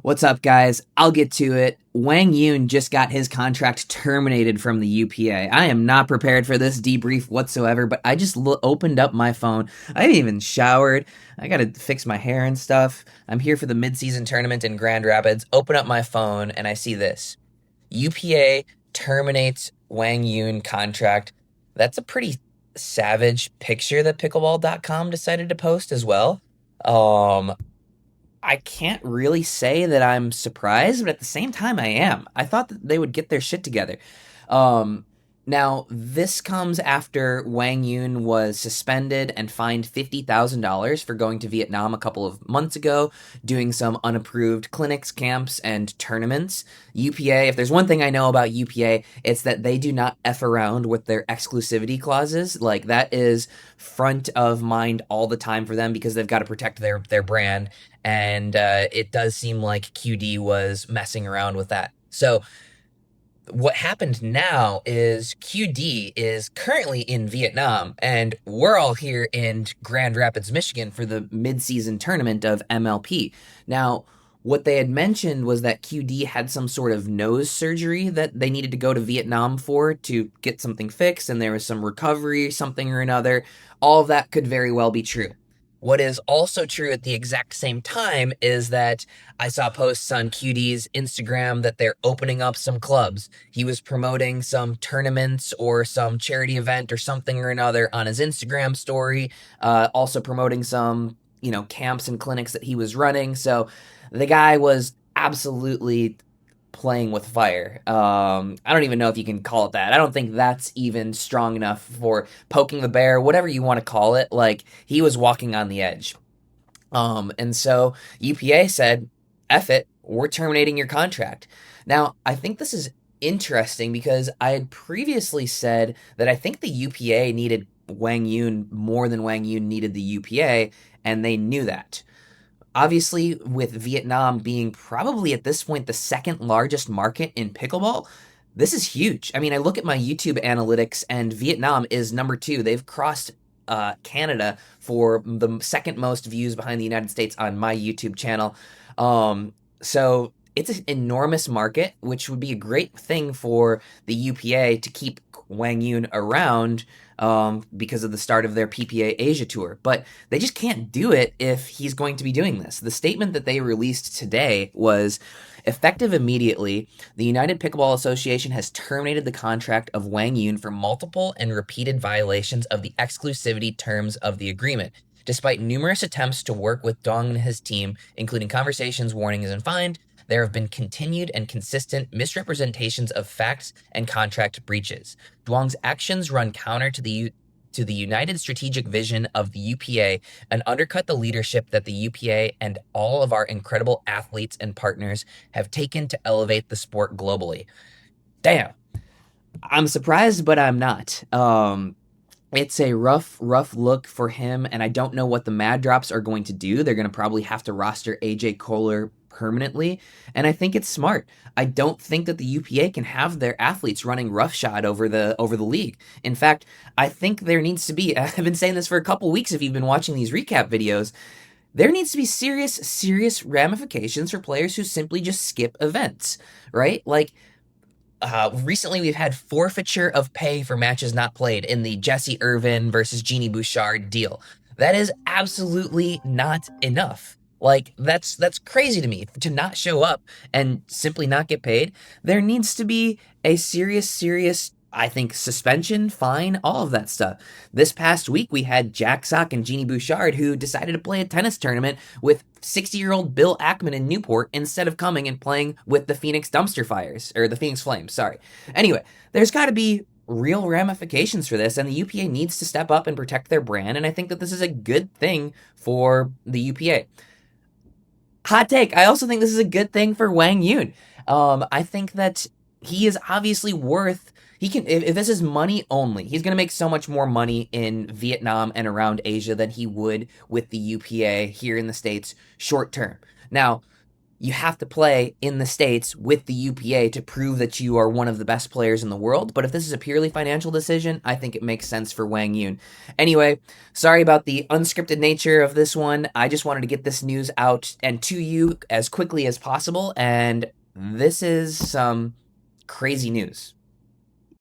What's up, guys? I'll get to it. Wang Yun just got his contract terminated from the UPA. I am not prepared for this debrief whatsoever, but I just opened up my phone. I haven't even showered. I gotta fix my hair and stuff. I'm here for the midseason tournament in Grand Rapids. Open up my phone and I see this. UPA terminates Wang Yun contract. That's a pretty savage picture that pickleball.com decided to post as well. I can't really say that I'm surprised, but at the same time, I am. I thought that they would get their shit together. Um, Now, this comes after Wang Yun was suspended and fined $50,000 for going to Vietnam a couple of months ago, doing some unapproved clinics, camps, and tournaments. UPA, if there's one thing I know about UPA, it's that they do not F around with their exclusivity clauses. Like, that is front of mind all the time for them because they've got to protect their brand. And it does seem like QD was messing around with that. So, what happened now is QD is currently in Vietnam, and we're all here in Grand Rapids, Michigan for the mid-season tournament of MLP. Now, what they had mentioned was that QD had some sort of nose surgery that they needed to go to Vietnam for to get something fixed, and there was some recovery, something or another. All of that could very well be true. What is also true at the exact same time is that I saw posts on QD's Instagram that they're opening up some clubs. He was promoting some tournaments or some charity event or something or another on his Instagram story, also promoting some, camps and clinics that he was running. So the guy was absolutely playing with fire. I don't even know if you can call it that. I don't think that's even strong enough for poking the bear, whatever you want to call it. Like, he was walking on the edge. And so UPA said, F it, we're terminating your contract. Now, I think this is interesting because I had previously said that I think the UPA needed Wang Yun more than Wang Yun needed the UPA, and they knew that. Obviously, with Vietnam being probably at this point the second largest market in pickleball, this is huge. I mean, I look at my YouTube analytics and Vietnam is number 2. They've crossed Canada for the second most views behind the United States on my YouTube channel. So it's an enormous market, which would be a great thing for the UPA to keep Wang Yun around because of the start of their PPA Asia tour. But they just can't do it if he's going to be doing this. The statement that they released today was, effective immediately, the United Pickleball Association has terminated the contract of Wang Yun for multiple and repeated violations of the exclusivity terms of the agreement. Despite numerous attempts to work with Duong and his team, including conversations, warnings, and fines, there have been continued and consistent misrepresentations of facts and contract breaches. Duong's actions run counter to the united strategic vision of the UPA and undercut the leadership that the UPA and all of our incredible athletes and partners have taken to elevate the sport globally. Damn. I'm surprised, but I'm not. It's a rough look for him, and I don't know what the Mad Drops are going to do. They're going to probably have to roster AJ Kohler permanently, and I think it's smart. I don't think that the UPA can have their athletes running roughshod over the league. In fact, I think there needs to be, I've been saying this for a couple weeks if you've been watching these recap videos, there needs to be serious ramifications for players who simply just skip events, right? Like, recently we've had forfeiture of pay for matches not played in the Jesse Irvin versus Jeannie Bouchard deal. That is absolutely not enough. Like, that's crazy to me to not show up and simply not get paid. There needs to be a serious, I think, suspension, fine, all of that stuff. This past week, we had Jack Sock and Jeannie Bouchard who decided to play a tennis tournament with 60-year-old Bill Ackman in Newport instead of coming and playing with the Phoenix Dumpster Fires, or the Phoenix Flames, sorry. Anyway, there's got to be real ramifications for this, and the UPA needs to step up and protect their brand, and I think that this is a good thing for the UPA. Hot take. I also think this is a good thing for Wang Yun. I think that he is obviously worth. He can, if this is money only, he's going to make so much more money in Vietnam and around Asia than he would with the UPA here in the States short term. Now, you have to play in the States with the UPA to prove that you are one of the best players in the world. But if this is a purely financial decision, I think it makes sense for Wang Yun. Anyway, sorry about the unscripted nature of this one. I just wanted to get this news out and to you as quickly as possible. And this is some crazy news.